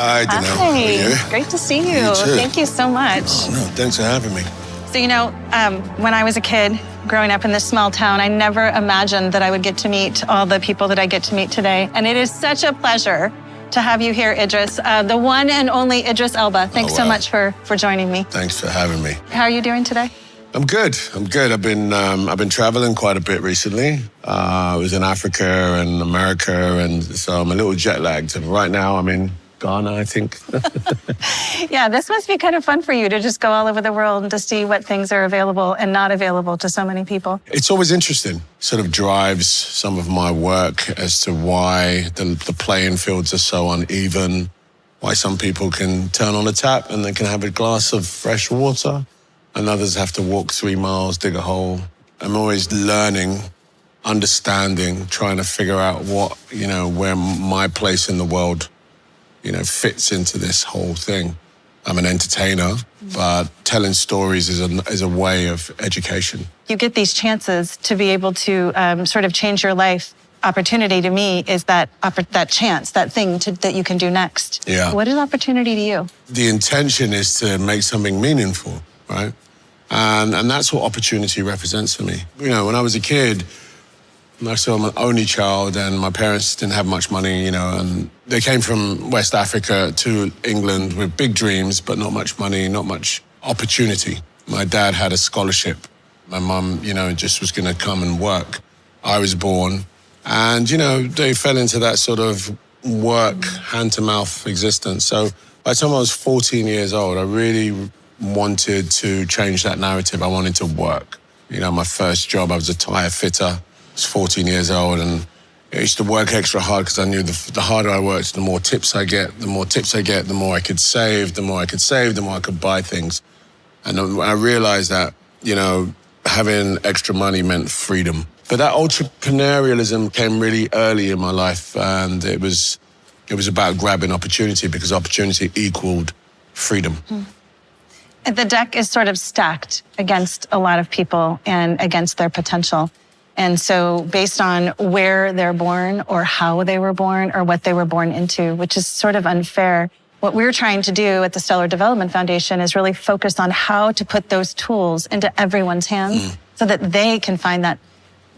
Hi, Danelle. How are you? Great to see you. You too. Thank you so much. Oh, no, thanks for having me. So, when I was a kid growing up in this small town, I never imagined that I would get to meet all the people that I get to meet today. And it is such a pleasure to have you here, Idris, the one and only Idris Elba. Thanks so much for joining me. Thanks for having me. How are you doing today? I'm good. I've been traveling quite a bit recently. I was in Africa and America, and so I'm a little jet lagged. Right now, I'm in Ghana, I think. Yeah, this must be kind of fun for you to just go all over the world and to see what things are available and not available to so many people. It's always interesting. Sort of drives some of my work as to why the playing fields are so uneven, why some people can turn on a tap and they can have a glass of fresh water, and others have to walk 3 miles, dig a hole. I'm always learning, understanding, trying to figure out where my place in the world fits into this whole thing. I'm an entertainer, but telling stories is a way of education. You get these chances to be able to sort of change your life. Opportunity to me is that chance, that thing that you can do next. Yeah. What is opportunity to you? The intention is to make something meaningful, right? And that's what opportunity represents for me. When I was a kid, so I'm an only child, and my parents didn't have much money, and they came from West Africa to England with big dreams, but not much money, not much opportunity. My dad had a scholarship. My mum, just was going to come and work. I was born, and, they fell into that sort of work, hand-to-mouth existence. So by the time I was 14 years old, I really wanted to change that narrative. I wanted to work. My first job, I was a tire fitter. I was 14 years old, and I used to work extra hard because I knew the harder I worked, the more tips I get. The more tips I get, the more I could save. The more I could save, the more I could buy things. And I realized that, having extra money meant freedom. But that entrepreneurialism came really early in my life, and it was about grabbing opportunity, because opportunity equaled freedom. And the deck is sort of stacked against a lot of people and against their potential. And so based on where they're born or how they were born or what they were born into, which is sort of unfair, what we're trying to do at the Stellar Development Foundation is really focus on how to put those tools into everyone's hands so that they can find that.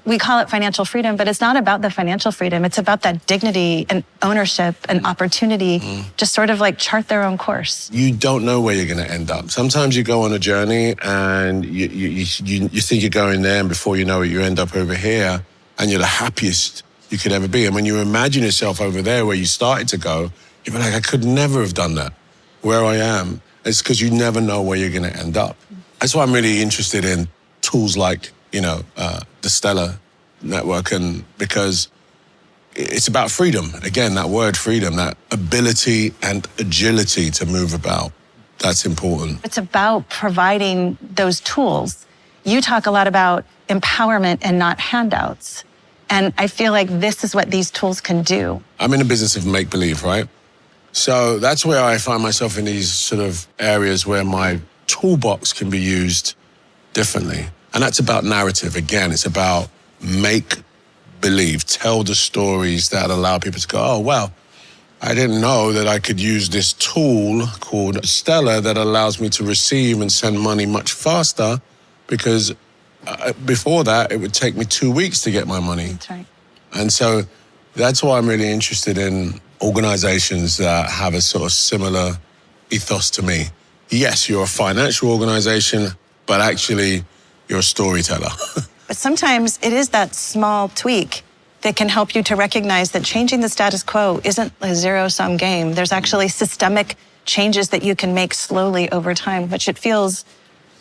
We call it financial freedom, but it's not about the financial freedom. It's about that dignity and ownership and opportunity, just sort of like chart their own course. You don't know where you're going to end up. Sometimes you go on a journey and you think you're going there, and before you know it, you end up over here, and you're the happiest you could ever be. And when you imagine yourself over there where you started to go, you're like, I could never have done that where I am. It's because you never know where you're going to end up. That's why I'm really interested in tools like the Stellar Network, and because it's about freedom. Again, that word freedom, that ability and agility to move about, that's important. It's about providing those tools. You talk a lot about empowerment and not handouts. And I feel like this is what these tools can do. I'm in the business of make-believe, right? So that's where I find myself in these sort of areas where my toolbox can be used differently. And that's about narrative. Again, it's about make believe, tell the stories that allow people to go, oh, wow, I didn't know that I could use this tool called Stellar that allows me to receive and send money much faster, because before that, it would take me 2 weeks to get my money. That's right. And so that's why I'm really interested in organizations that have a sort of similar ethos to me. Yes, you're a financial organization, but actually, you're a storyteller. But sometimes it is that small tweak that can help you to recognize that changing the status quo isn't a zero-sum game. There's actually systemic changes that you can make slowly over time, which it feels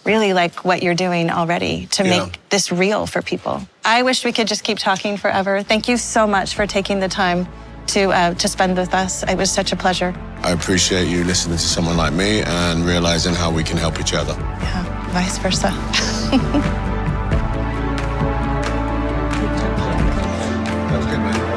really like what you're doing already to make this real for people. I wish we could just keep talking forever. Thank you so much for taking the time to spend with us. It was such a pleasure. I appreciate you listening to someone like me and realizing how we can help each other. Yeah, vice versa. That was good, man.